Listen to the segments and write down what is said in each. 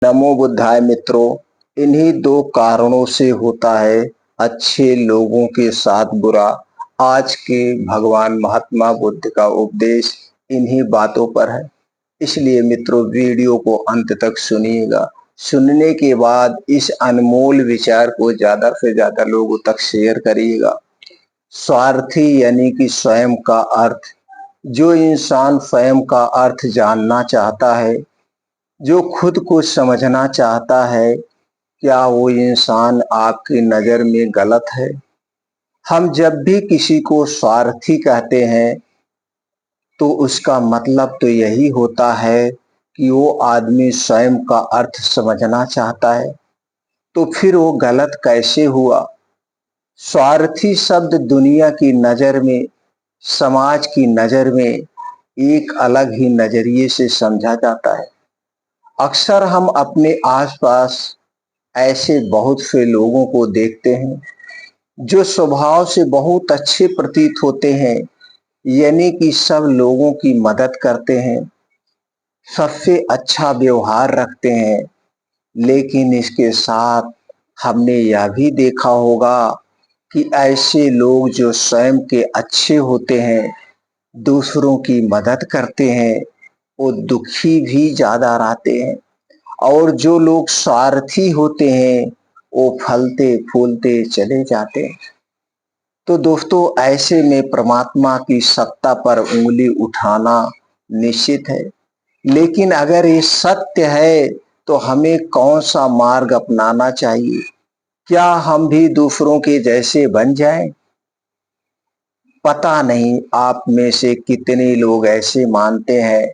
नमो बुद्धाय मित्रों। इन्हीं दो कारणों से होता है अच्छे लोगों के साथ बुरा। आज के भगवान महात्मा बुद्ध का उपदेश इन्हीं बातों पर है। इसलिए मित्रों वीडियो को अंत तक सुनिएगा। सुनने के बाद इस अनमोल विचार को ज्यादा से ज्यादा लोगों तक शेयर करिएगा। स्वार्थी यानी कि स्वयं का अर्थ। जो इंसान स्वयं का अर्थ जानना चाहता है, जो खुद को समझना चाहता है, क्या वो इंसान आपकी नजर में गलत है? हम जब भी किसी को स्वार्थी कहते हैं तो उसका मतलब तो यही होता है कि वो आदमी स्वयं का अर्थ समझना चाहता है। तो फिर वो गलत कैसे हुआ? स्वार्थी शब्द दुनिया की नजर में, समाज की नजर में एक अलग ही नजरिए से समझा जाता है। अक्सर हम अपने आसपास ऐसे बहुत से लोगों को देखते हैं जो स्वभाव से बहुत अच्छे प्रतीत होते हैं, यानी कि सब लोगों की मदद करते हैं, सबसे अच्छा व्यवहार रखते हैं। लेकिन इसके साथ हमने यह भी देखा होगा कि ऐसे लोग जो स्वयं के अच्छे होते हैं, दूसरों की मदद करते हैं, वो दुखी भी ज्यादा रहते हैं। और जो लोग स्वार्थी होते हैं वो फलते फूलते चले जाते हैं। तो दोस्तों ऐसे में परमात्मा की सत्ता पर उंगली उठाना निश्चित है। लेकिन अगर ये सत्य है तो हमें कौन सा मार्ग अपनाना चाहिए? क्या हम भी दूसरों के जैसे बन जाएं? पता नहीं आप में से कितने लोग ऐसे मानते हैं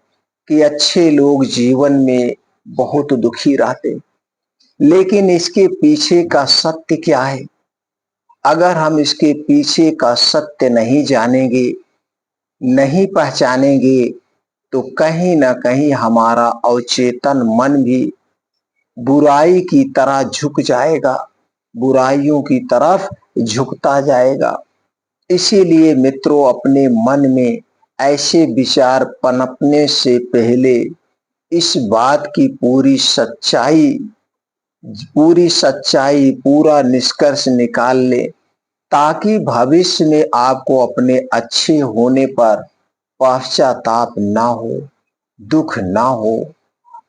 कि अच्छे लोग जीवन में बहुत दुखी रहते। लेकिन इसके पीछे का सत्य क्या है? अगर हम इसके पीछे का सत्य नहीं जानेंगे, नहीं पहचानेंगे, तो कहीं ना कहीं हमारा अवचेतन मन भी बुराई की तरह झुक जाएगा, बुराइयों की तरफ झुकता जाएगा। इसीलिए मित्रों अपने मन में ऐसे विचार पनपने से पहले इस बात की पूरी सच्चाई पूरा निष्कर्ष निकाल ले, ताकि भविष्य में आपको अपने अच्छे होने पर पश्चाताप ना हो, दुख ना हो।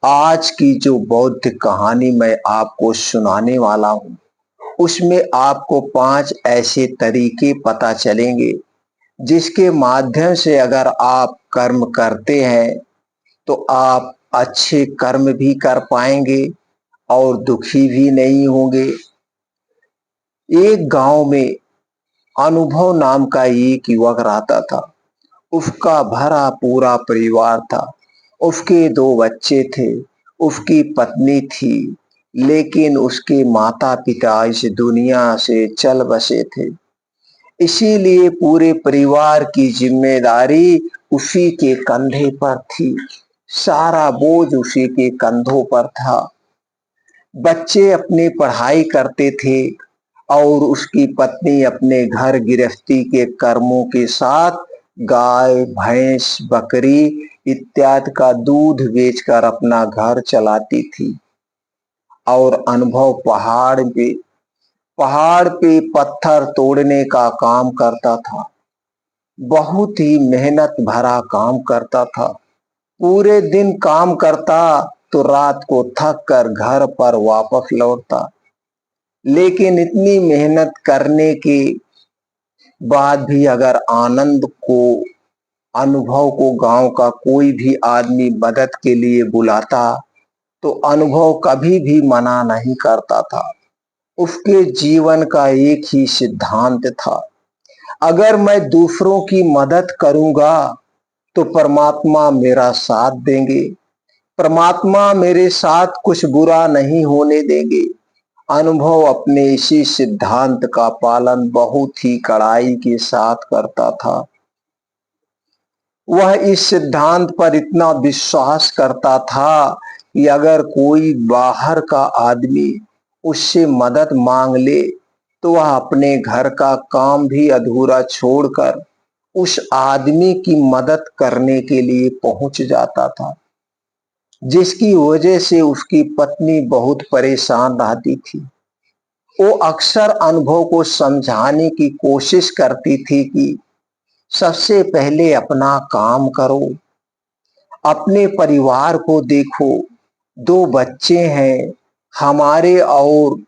आज की जो बौद्ध कहानी मैं आपको सुनाने वाला हूँ उसमें आपको 5 ऐसे तरीके पता चलेंगे जिसके माध्यम से अगर आप कर्म करते हैं तो आप अच्छे कर्म भी कर पाएंगे और दुखी भी नहीं होंगे। एक गांव में अनुभव नाम का एक युवक रहता था। उसका भरा पूरा परिवार था। उसके 2 बच्चे थे, उसकी पत्नी थी, लेकिन उसके माता पिता इस दुनिया से चल बसे थे। इसीलिए पूरे परिवार की जिम्मेदारी उसी के कंधे पर थी, सारा बोझ उसी के कंधों पर था। बच्चे अपनी पढ़ाई करते थे और उसकी पत्नी अपने घर गृहस्थी के कर्मों के साथ गाय भैंस बकरी इत्यादि का दूध बेचकर अपना घर चलाती थी। और अनुभव पहाड़ पे पत्थर तोड़ने का काम करता था। बहुत ही मेहनत भरा काम करता था। पूरे दिन काम करता तो रात को थक कर घर पर वापस लौटता। लेकिन इतनी मेहनत करने के बाद भी अगर अनुभव को गांव का कोई भी आदमी मदद के लिए बुलाता तो अनुभव कभी भी मना नहीं करता था। उसके जीवन का एक ही सिद्धांत था, अगर मैं दूसरों की मदद करूंगा तो परमात्मा मेरा साथ देंगे, परमात्मा मेरे साथ कुछ बुरा नहीं होने देंगे। अनुभव अपने इसी सिद्धांत का पालन बहुत ही कड़ाई के साथ करता था। वह इस सिद्धांत पर इतना विश्वास करता था कि अगर कोई बाहर का आदमी उससे मदद मांग ले तो वह अपने घर का काम भी अधूरा छोड़कर उस आदमी की मदद करने के लिए पहुंच जाता था। जिसकी वजह से उसकी पत्नी बहुत परेशान रहती थी। वो अक्सर अनुभव को समझाने की कोशिश करती थी कि सबसे पहले अपना काम करो, अपने परिवार को देखो, दो बच्चे हैं हमारे, और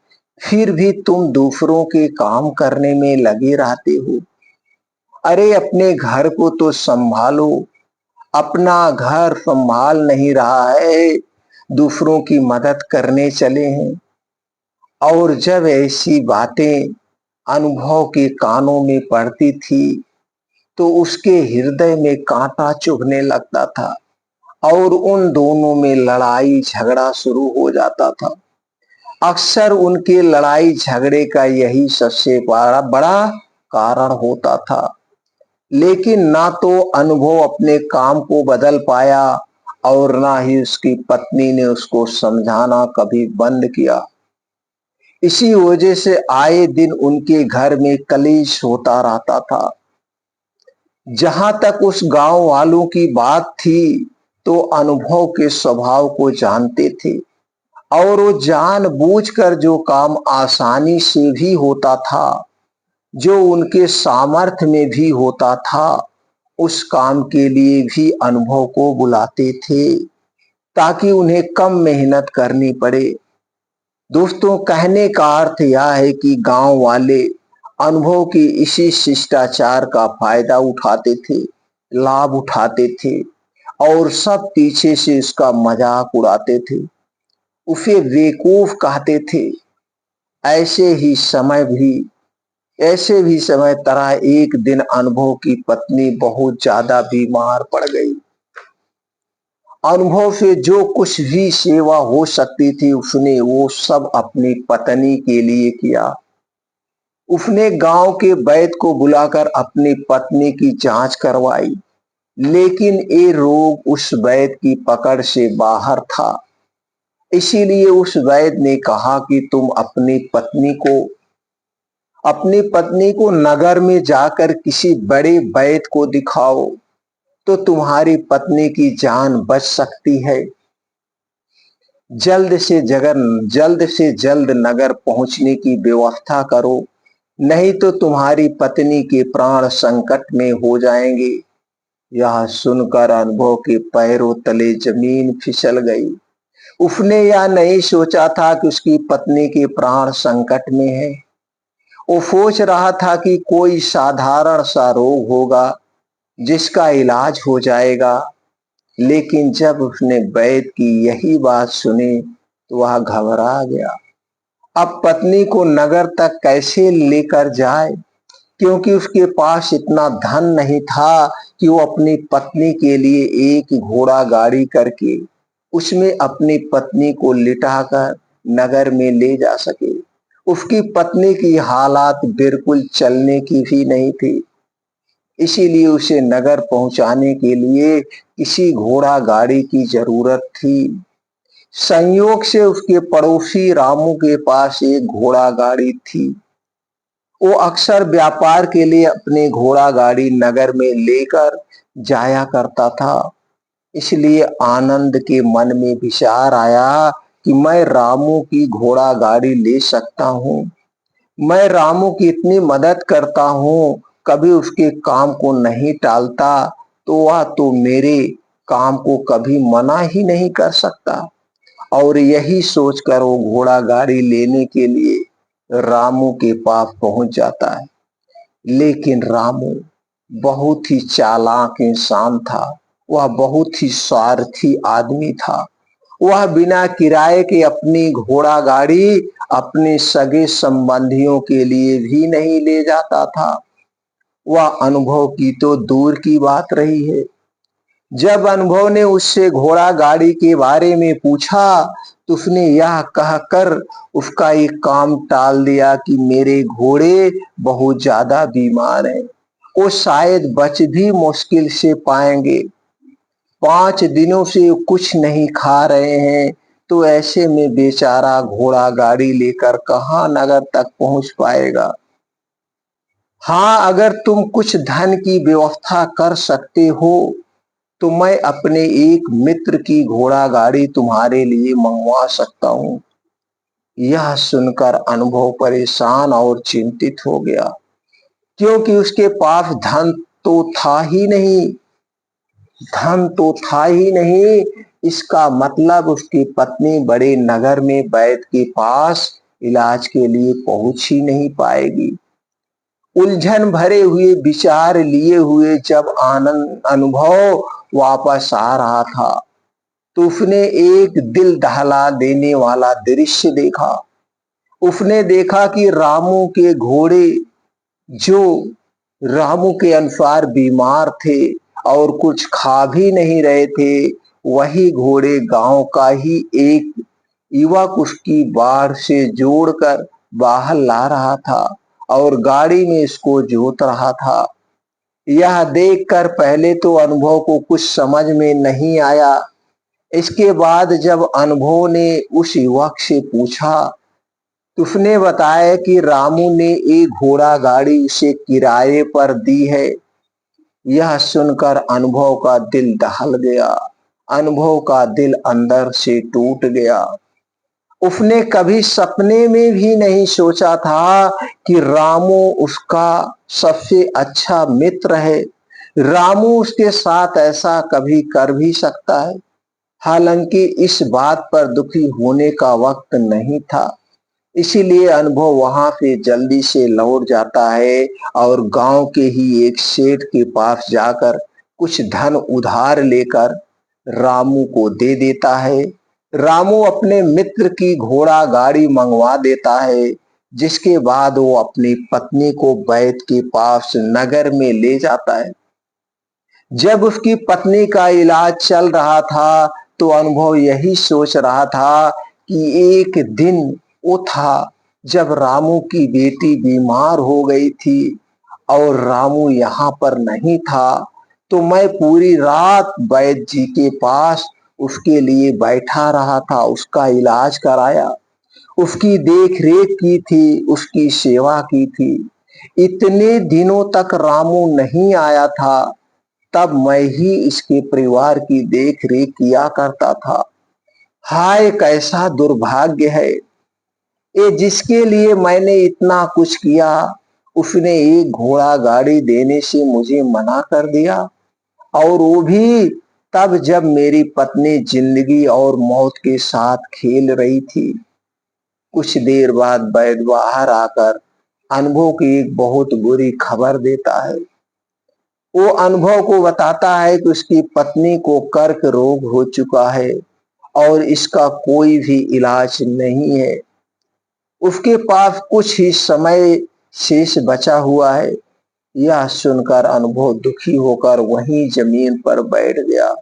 फिर भी तुम दूसरों के काम करने में लगे रहते हो। अरे अपने घर को तो संभालो, अपना घर संभाल नहीं रहा है, दूसरों की मदद करने चले हैं। और जब ऐसी बातें अनुभव के कानों में पड़ती थी तो उसके हृदय में कांटा चुभने लगता था और उन दोनों में लड़ाई झगड़ा शुरू हो जाता था। अक्सर उनके लड़ाई झगड़े का यही सबसे बड़ा बड़ा कारण होता था। लेकिन ना तो अनुभव अपने काम को बदल पाया और ना ही उसकी पत्नी ने उसको समझाना कभी बंद किया। इसी वजह से आए दिन उनके घर में कलेश होता रहता था। जहां तक उस गांव वालों की बात थी तो अनुभव के स्वभाव को जानते थे और वो जानबूझकर जो काम आसानी से भी होता था, जो उनके सामर्थ्य में भी होता था, उस काम के लिए भी अनुभव को बुलाते थे ताकि उन्हें कम मेहनत करनी पड़े। दोस्तों, कहने का अर्थ यह है कि गांव वाले अनुभव की इसी शिष्टाचार का फायदा उठाते थे, लाभ उठाते थे और सब पीछे से उसका मजाक उड़ाते थे, उसे बेवकूफ कहते थे। ऐसे ही समय भी ऐसे भी समय तरह एक दिन अनुभव की पत्नी बहुत ज्यादा बीमार पड़ गई। अनुभव से जो कुछ भी सेवा हो सकती थी उसने वो सब अपनी पत्नी के लिए किया। उसने गांव के वैद्य को बुलाकर अपनी पत्नी की जांच करवाई, लेकिन ये रोग उस वैद्य की पकड़ से बाहर था। इसीलिए उस वैद्य ने कहा कि तुम अपनी पत्नी को नगर में जाकर किसी बड़े वैद्य को दिखाओ तो तुम्हारी पत्नी की जान बच सकती है। जल्द से जल्द नगर पहुंचने की व्यवस्था करो, नहीं तो तुम्हारी पत्नी के प्राण संकट में हो जाएंगे। यह सुनकर अनुभव के पैरों तले जमीन फिसल गई। उसने यह नहीं सोचा था कि उसकी पत्नी के प्राण संकट में है। वो सोच रहा था कि कोई साधारण सा रोग होगा जिसका इलाज हो जाएगा। लेकिन जब उसने वैद्य की यही बात सुनी तो वह घबरा गया। अब पत्नी को नगर तक कैसे लेकर जाए, क्योंकि उसके पास इतना धन नहीं था कि वो अपनी पत्नी के लिए एक घोड़ा गाड़ी करके उसमें अपनी पत्नी को लिटाकर नगर में ले जा सके। उसकी पत्नी की हालात बिल्कुल चलने की भी नहीं थी, इसीलिए उसे नगर पहुंचाने के लिए किसी घोड़ा गाड़ी की जरूरत थी। संयोग से उसके पड़ोसी रामू के पास एक घोड़ा गाड़ी थी। वो अक्सर व्यापार के लिए अपने घोड़ा गाड़ी नगर में लेकर जाया करता था। इसलिए आनंद के मन में विचार आया कि मैं रामू की घोड़ा गाड़ी ले सकता हूँ। मैं रामू की इतनी मदद करता हूँ, कभी उसके काम को नहीं टालता, तो वह तो मेरे काम को कभी मना ही नहीं कर सकता। और यही सोचकर वो घोड़ा गाड़ी लेने के लिए रामू के पास पहुंच जाता है। लेकिन रामू बहुत ही चालाक इंसान था। वह बहुत ही स्वार्थी आदमी था। वह बिना किराए के अपनी घोड़ा गाड़ी अपने सगे संबंधियों के लिए भी नहीं ले जाता था। वह अनुभव की तो दूर की बात रही है। जब अनुभव ने उससे घोड़ा गाड़ी के बारे में पूछा तो उसने यह कहकर उसका एक काम टाल दिया कि मेरे घोड़े बहुत ज्यादा बीमार हैं, वो शायद बच भी मुश्किल से पाएंगे। 5 दिनों से कुछ नहीं खा रहे हैं, तो ऐसे में बेचारा घोड़ा गाड़ी लेकर कहाँ नगर तक पहुंच पाएगा। हाँ, अगर तुम कुछ धन की व्यवस्था कर सकते हो तो मैं अपने एक मित्र की घोड़ा गाड़ी तुम्हारे लिए मंगवा सकता हूँ। यह सुनकर अनुभव परेशान और चिंतित हो गया, क्योंकि उसके पास तो था ही नहीं धन तो था ही नहीं। इसका मतलब उसकी पत्नी बड़े नगर में वैद्य के पास इलाज के लिए पहुंच ही नहीं पाएगी। उलझन भरे हुए विचार लिए हुए जब आनंद अनुभव वापस आ रहा था, तो उसने एक दिल दहला देने वाला दृश्य देखा। उसने देखा कि रामू के घोड़े, जो रामू के अनुसार बीमार थे और कुछ खा भी नहीं रहे थे, वही घोड़े गांव का ही एक युवक उसकी बाढ़ से जोड़कर बाहर ला रहा था और गाड़ी में इसको जोत रहा था। यह देखकर पहले तो अनुभव को कुछ समझ में नहीं आया। इसके बाद जब अनुभव ने उस युवक से पूछा, तो उसने बताया कि रामू ने एक घोड़ा गाड़ी उसे किराए पर दी है। यह सुनकर अनुभव का दिल दहल गया। अनुभव का दिल अंदर से टूट गया। उसने कभी सपने में भी नहीं सोचा था कि रामू उसका सबसे अच्छा मित्र है। रामू उसके साथ ऐसा कभी कर भी सकता है। हालांकि इस बात पर दुखी होने का वक्त नहीं था। इसीलिए अनुभव वहां से जल्दी से लौट जाता है और गांव के ही एक सेठ के पास जाकर कुछ धन उधार लेकर रामू को दे देता है। रामू अपने मित्र की घोड़ा गाड़ी मंगवा देता है, जिसके बाद वो अपनी पत्नी को वैद्य के पास नगर में ले जाता है। जब उसकी पत्नी का इलाज चल रहा था, तो अनुभव यही सोच रहा था कि एक दिन वो था जब रामू की बेटी बीमार हो गई थी और रामू यहाँ पर नहीं था, तो मैं पूरी रात वैद्य जी के पास उसके लिए बैठा रहा था, उसका इलाज कराया, उसकी देख रेख की थी, उसकी सेवा की थी। इतने दिनों तक रामू नहीं आया था, तब मैं ही इसके परिवार की देख रेख किया करता था। हाय कैसा दुर्भाग्य है, ये जिसके लिए मैंने इतना कुछ किया, उसने एक घोड़ा गाड़ी देने से मुझे मना कर दिया, और वो भी तब जब मेरी पत्नी जिंदगी और मौत के साथ खेल रही थी। कुछ देर बाद वैद्य बाहर आकर अनुभव की एक बहुत बुरी खबर देता है। वो अनुभव को बताता है कि उसकी पत्नी को कर्क रोग हो चुका है और इसका कोई भी इलाज नहीं है। उसके पास कुछ ही समय शेष बचा हुआ है। यह सुनकर अनुभव दुखी होकर वहीं जमीन पर बैठ गया।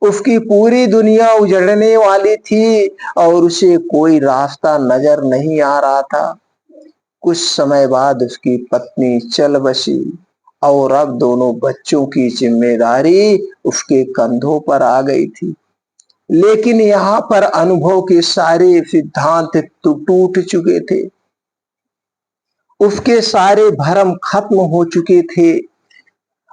उसकी पूरी दुनिया उजड़ने वाली थी और उसे कोई रास्ता नजर नहीं आ रहा था। कुछ समय बाद उसकी पत्नी चल बसी और अब दोनों बच्चों की जिम्मेदारी उसके कंधों पर आ गई थी। लेकिन यहाँ पर अनुभव के सारे सिद्धांत तो टूट चुके थे। उसके सारे भ्रम खत्म हो चुके थे।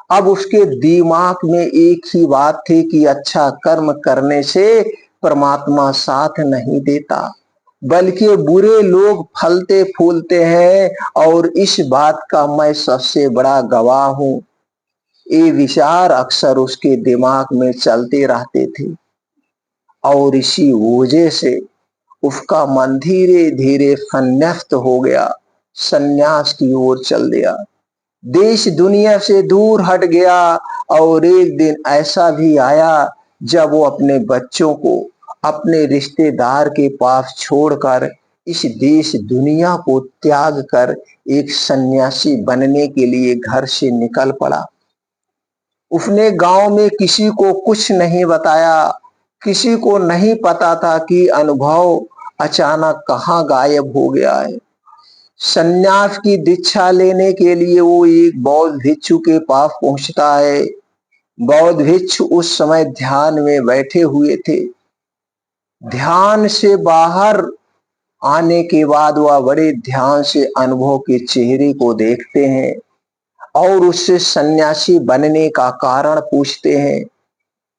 अब उसके दिमाग में एक ही बात थी कि अच्छा कर्म करने से परमात्मा साथ नहीं देता, बल्कि बुरे लोग फलते फूलते हैं, और इस बात का मैं सबसे बड़ा गवाह हूं। ये विचार अक्सर उसके दिमाग में चलते रहते थे और इसी वजह से उसका मन धीरे धीरे संन्यास्त हो गया, संन्यास की ओर चल दिया, देश दुनिया से दूर हट गया। और एक दिन ऐसा भी आया जब वो अपने बच्चों को अपने रिश्तेदार के पास छोड़कर इस देश दुनिया को त्याग कर एक सन्यासी बनने के लिए घर से निकल पड़ा। उसने गांव में किसी को कुछ नहीं बताया। किसी को नहीं पता था कि अनुभव अचानक कहाँ गायब हो गया है। सन्यास की दीक्षा लेने के लिए वो एक बौद्ध भिक्षु के पास पहुंचता है। बौद्ध भिक्षु उस समय ध्यान में बैठे हुए थे। ध्यान से बाहर आने के बाद वह बड़े ध्यान से अनुभव के चेहरे को देखते हैं और उससे सन्यासी बनने का कारण पूछते हैं।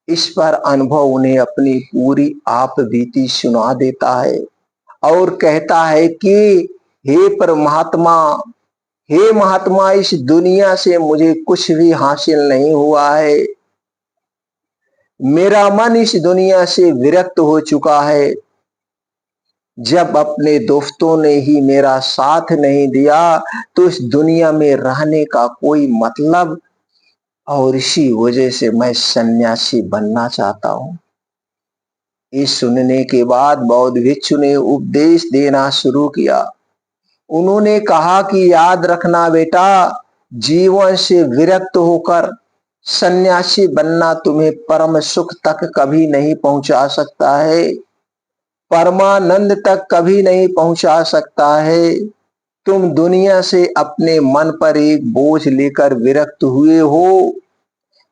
इस पर अनुभव उन्हें अपनी पूरी आप बीती सुना देता है और कहता है कि हे परमात्मा, हे महात्मा, इस दुनिया से मुझे कुछ भी हासिल नहीं हुआ है। मेरा मन इस दुनिया से विरक्त हो चुका है। जब अपने दोस्तों ने ही मेरा साथ नहीं दिया तो इस दुनिया में रहने का कोई मतलब, और इसी वजह से मैं सन्यासी बनना चाहता हूं। ये सुनने के बाद बौद्ध भिक्षु ने उपदेश देना शुरू किया। उन्होंने कहा कि याद रखना बेटा, जीवन से विरक्त होकर सन्यासी बनना तुम्हें परम सुख तक कभी नहीं पहुंचा सकता है, परमानंद तक कभी नहीं पहुंचा सकता है। तुम दुनिया से अपने मन पर एक बोझ लेकर विरक्त हुए हो।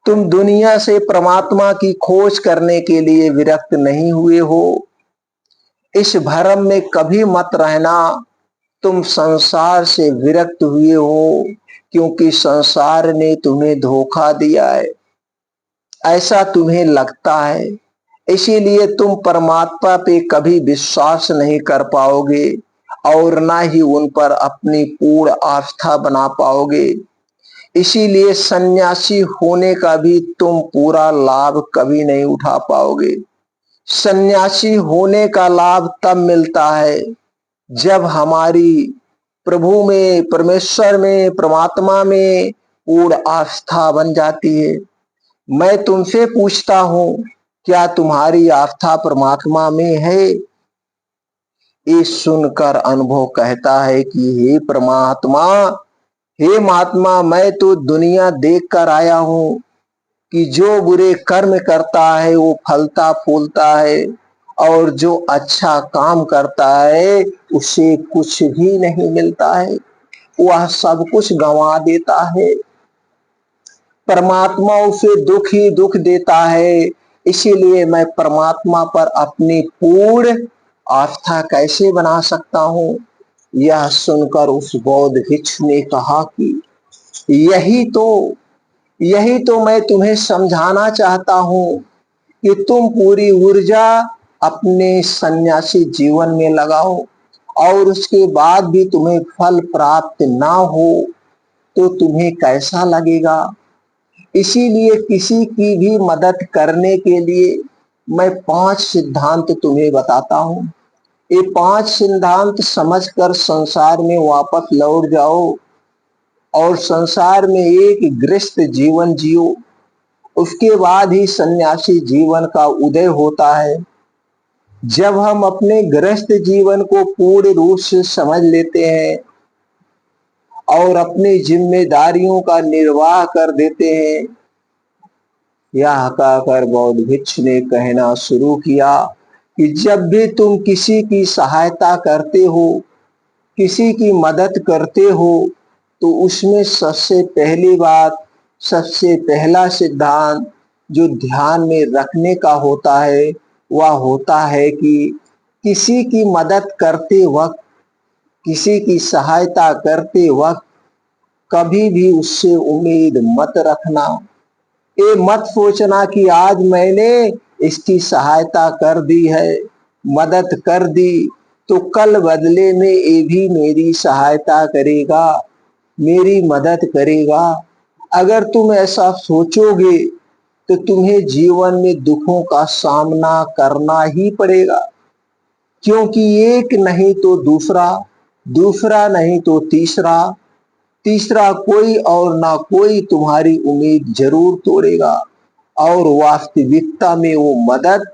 तुम दुनिया से परमात्मा की खोज करने के लिए विरक्त नहीं हुए हो। इस भ्रम में कभी मत रहना तुम संसार से विरक्त हुए हो, क्योंकि संसार ने तुम्हें धोखा दिया है, ऐसा तुम्हें लगता है। इसीलिए तुम परमात्मा पे कभी विश्वास नहीं कर पाओगे और ना ही उन पर अपनी पूर्ण आस्था बना पाओगे। इसीलिए सन्यासी होने का भी तुम पूरा लाभ कभी नहीं उठा पाओगे। सन्यासी होने का लाभ तब मिलता है जब हमारी प्रभु में, परमेश्वर में, परमात्मा में पूर्ण आस्था बन जाती है। मैं तुमसे पूछता हूं, क्या तुम्हारी आस्था परमात्मा में है? ये सुनकर अनुभव कहता है कि हे परमात्मा, हे महात्मा, मैं तो दुनिया देख कर आया हूं कि जो बुरे कर्म करता है वो फलता फूलता है, और जो अच्छा काम करता है उसे कुछ भी नहीं मिलता है, वह सब कुछ गंवा देता है। परमात्मा उसे दुख ही दुख देता है। इसीलिए मैं परमात्मा पर अपनी पूर्ण आस्था कैसे बना सकता हूं? यह सुनकर उस बौद्ध भिक्षु ने कहा कि यही तो यही तो मैं तुम्हें समझाना चाहता हूं कि तुम पूरी ऊर्जा अपने सन्यासी जीवन में लगाओ, और उसके बाद भी तुम्हें फल प्राप्त ना हो तो तुम्हें कैसा लगेगा। इसीलिए किसी की भी मदद करने के लिए मैं 5 सिद्धांत तुम्हें बताता हूं। ये 5 सिद्धांत समझकर संसार में वापस लौट जाओ और संसार में एक गृहस्थ जीवन जियो। उसके बाद ही सन्यासी जीवन का उदय होता है। जब हम अपने गृहस्थ जीवन को पूर्ण रूप से समझ लेते हैं और अपनी जिम्मेदारियों का निर्वाह कर देते हैं, यह कहकर बौद्ध भिक्षु ने कहना शुरू किया कि जब भी तुम किसी की सहायता करते हो, किसी की मदद करते हो, तो उसमें सबसे पहली बात, सबसे पहला सिद्धांत जो ध्यान में रखने का होता है वह होता है कि किसी की मदद करते वक्त, किसी की सहायता करते वक्त कभी भी उससे उम्मीद मत रखना। ये मत सोचना कि आज मैंने इसकी सहायता कर दी है, मदद कर दी, तो कल बदले में ये भी मेरी सहायता करेगा, मेरी मदद करेगा। अगर तुम ऐसा सोचोगे तो तुम्हें जीवन में दुखों का सामना करना ही पड़ेगा, क्योंकि एक नहीं तो दूसरा, दूसरा नहीं तो तीसरा, तीसरा कोई और ना कोई तुम्हारी उम्मीद जरूर तोड़ेगा। और वास्तविकता में वो मदद,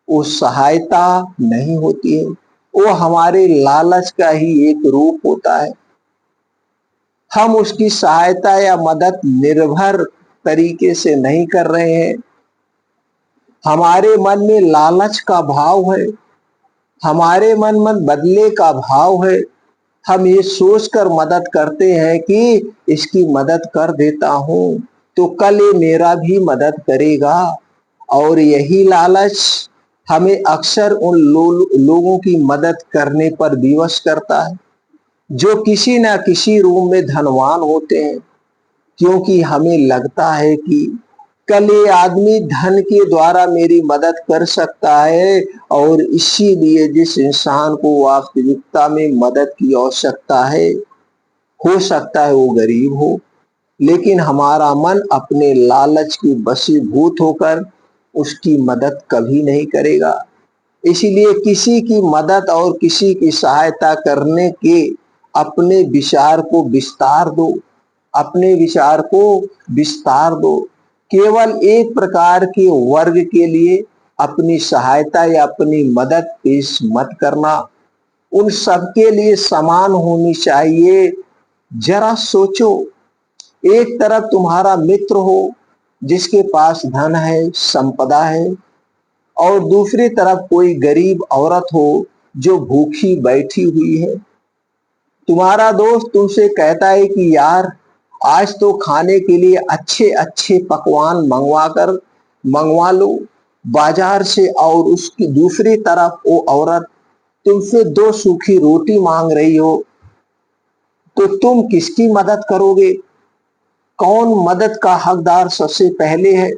वो सहायता नहीं होती है, वो हमारे लालच का ही एक रूप होता है। हम उसकी सहायता या मदद निर्भर तरीके से नहीं कर रहे हैं। हमारे मन में लालच का भाव है, हमारे मन में बदले का भाव है। हम ये सोचकर मदद करते हैं कि इसकी मदद कर देता हूं तो कल ये मेरा भी मदद करेगा, और यही लालच हमें अक्सर उन लोगों की मदद करने पर विवश करता है जो किसी ना किसी रूप में धनवान होते हैं, क्योंकि हमें लगता है कि कल ये आदमी धन के द्वारा मेरी मदद कर सकता है, और इसीलिए जिस इंसान को वास्तविकता में मदद की आवश्यकता है, हो सकता है वो गरीब हो, लेकिन हमारा मन अपने लालच की वशीभूत होकर उसकी मदद कभी नहीं करेगा। इसीलिए किसी की मदद और किसी की सहायता करने के अपने विचार को विस्तार दो, अपने विचार को विस्तार दो। केवल एक प्रकार के वर्ग के लिए अपनी सहायता या अपनी मदद पेश मत करना, उन सबके लिए समान होनी चाहिए। जरा सोचो, एक तरफ तुम्हारा मित्र हो जिसके पास धन है, संपदा है, और दूसरी तरफ कोई गरीब औरत हो जो भूखी बैठी हुई है। तुम्हारा दोस्त तुमसे कहता है कि यार आज तो खाने के लिए अच्छे अच्छे पकवान मंगवा लो बाजार से, और उसकी दूसरी तरफ वो औरत तुमसे 2 सूखी रोटी मांग रही हो, तो तुम किसकी मदद करोगे? कौन मदद का हकदार सबसे पहले है?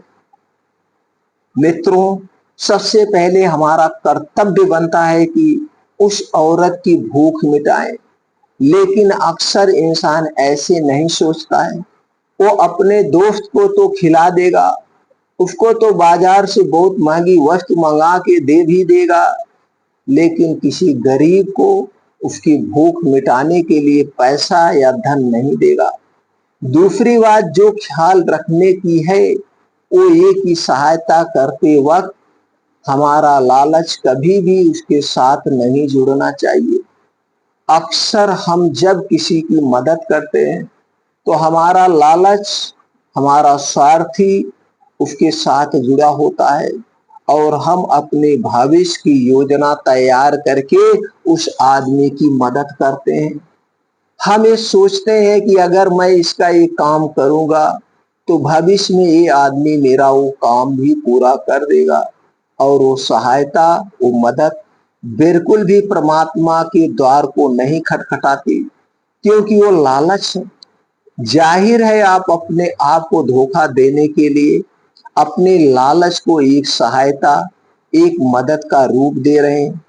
मित्रों, सबसे पहले हमारा कर्तव्य बनता है कि उस औरत की भूख मिटाएं, लेकिन अक्सर इंसान ऐसे नहीं सोचता है। वो अपने दोस्त को तो खिला देगा, उसको तो बाजार से बहुत महंगी वस्तु मंगा के दे भी देगा, लेकिन किसी गरीब को उसकी भूख मिटाने के लिए पैसा या धन नहीं देगा। दूसरी बात जो ख्याल रखने की है, वो ये कि सहायता करते वक्त हमारा लालच कभी भी उसके साथ नहीं जुड़ना चाहिए। अक्सर हम जब किसी की मदद करते हैं तो हमारा लालच, हमारा स्वार्थी उसके साथ जुड़ा होता है, और हम अपने भविष्य की योजना तैयार करके उस आदमी की मदद करते हैं। हम ये सोचते हैं कि अगर मैं इसका ये काम करूंगा तो भविष्य में ये आदमी मेरा वो काम भी पूरा कर देगा, और वो सहायता, वो मदद बिल्कुल भी परमात्मा के द्वार को नहीं खटखटाती, क्योंकि वो लालच है। जाहिर है आप अपने आप को धोखा देने के लिए अपने लालच को एक सहायता, एक मदद का रूप दे रहे हैं।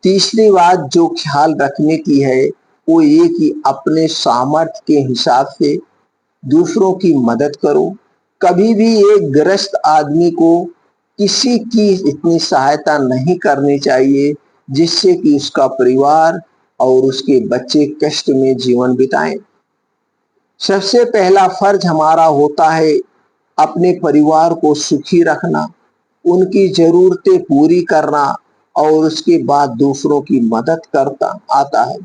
तीसरी बात जो ख्याल रखने की है, वो ये कि अपने सामर्थ्य के हिसाब से दूसरों की मदद करो। कभी भी एक ग्रस्त आदमी को किसी की इतनी सहायता नहीं करनी चाहिए जिससे कि उसका परिवार और उसके बच्चे कष्ट में जीवन बिताएं। सबसे पहला फर्ज हमारा होता है अपने परिवार को सुखी रखना, उनकी जरूरतें पूरी करना, और उसके बाद दूसरों की मदद करता आता है।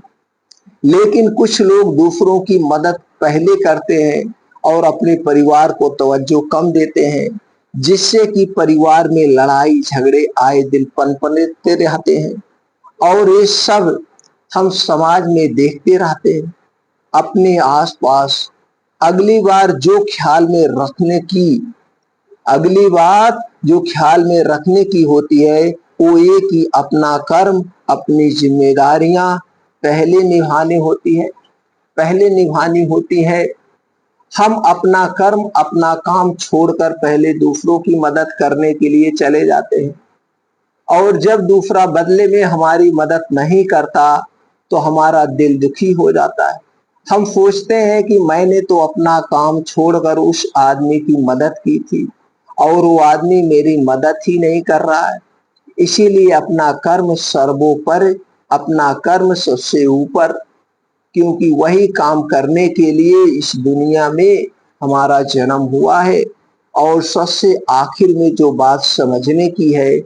लेकिन कुछ लोग दूसरों की मदद पहले करते हैं और अपने परिवार को तवज्जो कम देते हैं, जिससे कि परिवार में लड़ाई झगड़े आए दिन पनपते रहते हैं, और ये सब हम समाज में देखते रहते हैं अपने आसपास। अगली बार जो ख्याल में रखने की अगली बात जो ख्याल में रखने की होती है, वो ये कि अपना कर्म, अपनी जिम्मेदारियां पहले निभानी होती है। हम अपना कर्म, अपना काम छोड़कर पहले दूसरों की मदद करने के लिए चले जाते हैं, और जब दूसरा बदले में हमारी मदद नहीं करता तो हमारा दिल दुखी हो जाता है। हम सोचते हैं कि मैंने तो अपना काम छोड़कर उस आदमी की मदद की थी, और वो आदमी मेरी मदद ही नहीं कर रहा है। इसीलिए अपना कर्म सर्वोपरि, अपना कर्म सबसे ऊपर, क्योंकि वही काम करने के लिए इस दुनिया में हमारा जन्म हुआ है। और सबसे आखिर में जो बात समझने की है,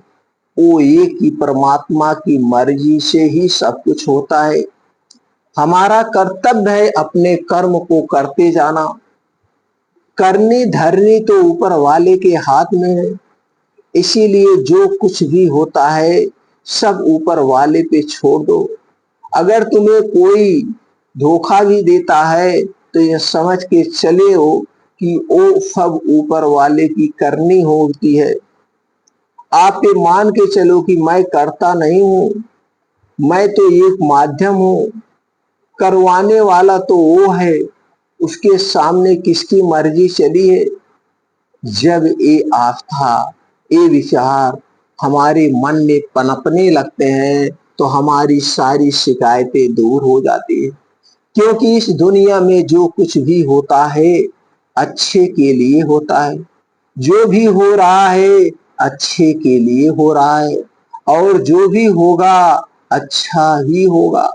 वो ये कि परमात्मा की मर्जी से ही सब कुछ होता है। हमारा कर्तव्य है अपने कर्म को करते जाना। करनी धरनी तो ऊपर वाले के हाथ में है, इसीलिए जो कुछ भी होता है सब ऊपर वाले पे छोड़ दो। अगर तुम्हें कोई धोखा भी देता है तो यह समझ के चले हो कि वो सब ऊपर वाले की करनी होती है। आप ये मान के चलो कि मैं करता नहीं हूं, मैं तो एक माध्यम हूं, करवाने वाला तो वो है, उसके सामने किसकी मर्जी चली है। जब ये आस्था, ये विचार हमारे मन में पनपने लगते हैं तो हमारी सारी शिकायतें दूर हो जाती है। क्योंकि इस दुनिया में जो कुछ भी होता है अच्छे के लिए होता है। जो भी हो रहा है अच्छे के लिए हो रहा है और जो भी होगा अच्छा ही होगा।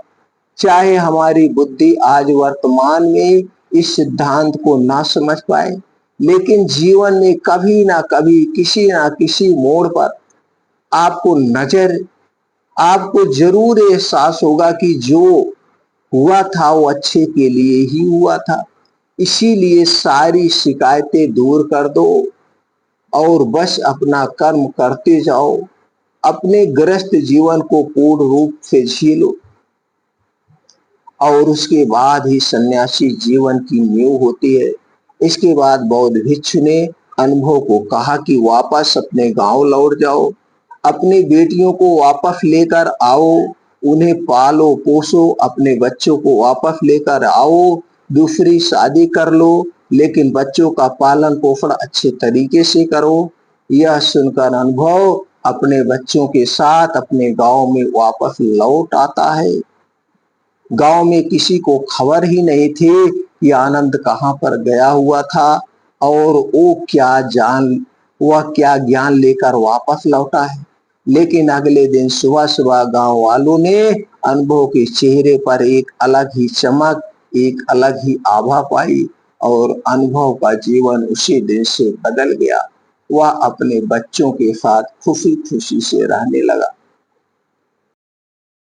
चाहे हमारी बुद्धि आज वर्तमान में इस सिद्धांत को ना समझ पाए, लेकिन जीवन में कभी ना कभी किसी ना किसी मोड़ पर आपको नजर आपको जरूर एहसास होगा कि जो हुआ था वो अच्छे के लिए ही हुआ था। इसीलिए सारी शिकायतें दूर कर दो और बस अपना कर्म करते जाओ। अपने गृहस्थ जीवन को पूर्ण रूप से झेलो और उसके बाद ही सन्यासी जीवन की नींव होती है। इसके बाद बौद्ध भिक्षु ने अनुभव को कहा कि वापस अपने गांव लौट जाओ, अपनी बेटियों को वापस लेकर आओ, उन्हें पालो पोसो, अपने बच्चों को वापस लेकर आओ, दूसरी शादी कर लो, लेकिन बच्चों का पालन पोषण अच्छे तरीके से करो। यह सुनकर अनुभव अपने बच्चों के साथ अपने गांव में वापस लौट आता है। गांव में किसी को खबर ही नहीं थी कि आनंद कहाँ पर गया हुआ था और वह क्या ज्ञान लेकर वापस लौटा है। लेकिन अगले दिन सुबह सुबह गांव वालों ने अनुभव के चेहरे पर एक अलग ही चमक, एक अलग ही आभा पाई और अनुभव का जीवन उसी दिन से बदल गया। वह अपने बच्चों के साथ खुशी खुशी से रहने लगा।